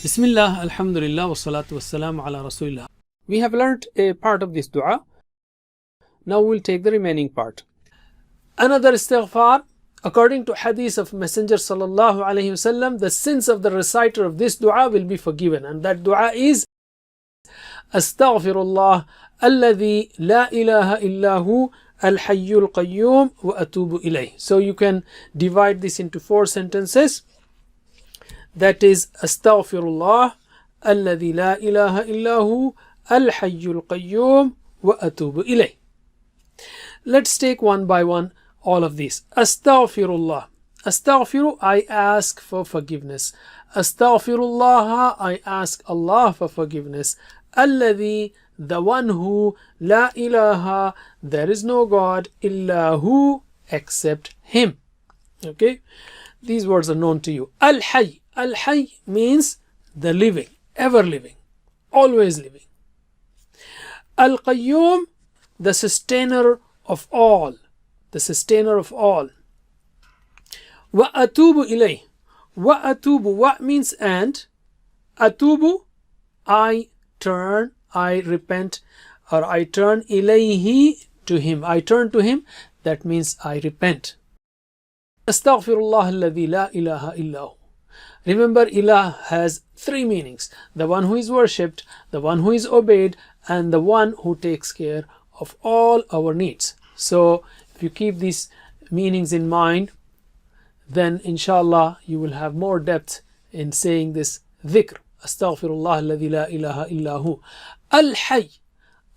Bismillah, alhamdulillah, wa salatu wassalamu ala rasulillah. We have learnt a part of this dua. Now we'll take the remaining part. Another istighfar, according to hadith of Messenger sallallahu alaihi wasallam, the sins of the reciter of this dua will be forgiven, and that dua is Astaghfirullah alladhi la ilaha illahu al-hayyul qayyum wa atubu ilayh. So you can divide this into 4 sentences. That is Astaghfirullah alladhi la ilaha illahu al-hayyul qayyum wa atubu ilayh. Let's take one by one all of these. Astaghfirullah. Astaghfiru, I ask for forgiveness. Astaghfirullah, I ask Allah for forgiveness. Alladhi, the one who, la ilaha, there is no God, illahu, except Him. Okay, these words are known to you. Al-Hayy. Al-Hayy means the living, ever living, always living. Al-Qayyum, the sustainer of all, the sustainer of all. Wa atubu ilayh. Wa atubu, wa means and. Atubu, I turn, I repent, or I turn ilayhi, to Him. I turn to Him, that means I repent. Astaghfirullah alladhi la ilaha illahu. Remember, ilah has 3 meanings: the one who is worshipped, the one who is obeyed, and the one who takes care of all our needs. So if you keep these meanings in mind, then inshallah you will have more depth in saying this dhikr. Astaghfirullah alladhi la ilaha illahu. Al-Hayy.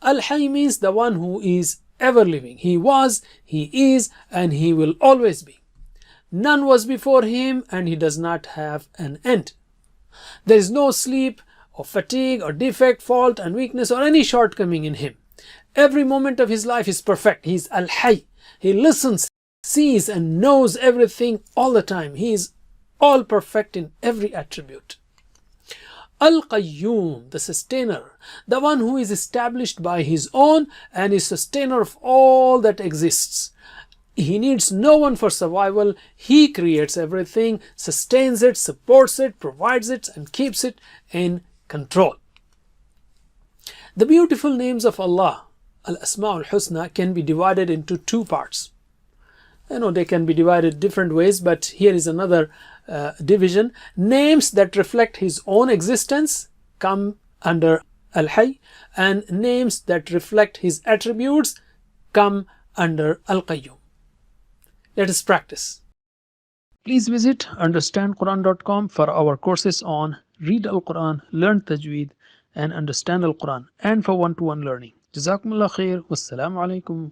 Al-Hayy means the one who is ever living. He was, He is, and He will always be. None was before Him, and He does not have an end. There is no sleep or fatigue or defect, fault and weakness or any shortcoming in Him. Every moment of His life is perfect. He is Al-Hayy. He listens, sees and knows everything all the time. He is all perfect in every attribute. Al-Qayyum, the sustainer, the one who is established by His own and is sustainer of all that exists. He needs no one for survival. He creates everything, sustains it, supports it, provides it, and keeps it in control. The beautiful names of Allah, Al-Asma'ul Husna, can be divided into 2 parts. I know they can be divided different ways, but here is another division. Names that reflect His own existence come under Al-Hayy, and names that reflect His attributes come under Al-Qayyum. Let us practice. Please visit understandquran.com for our courses on Read Al-Quran, Learn Tajweed, and Understand Al-Quran, and for one-to-one learning. Jazakumullah khair. Wassalamu alaikum.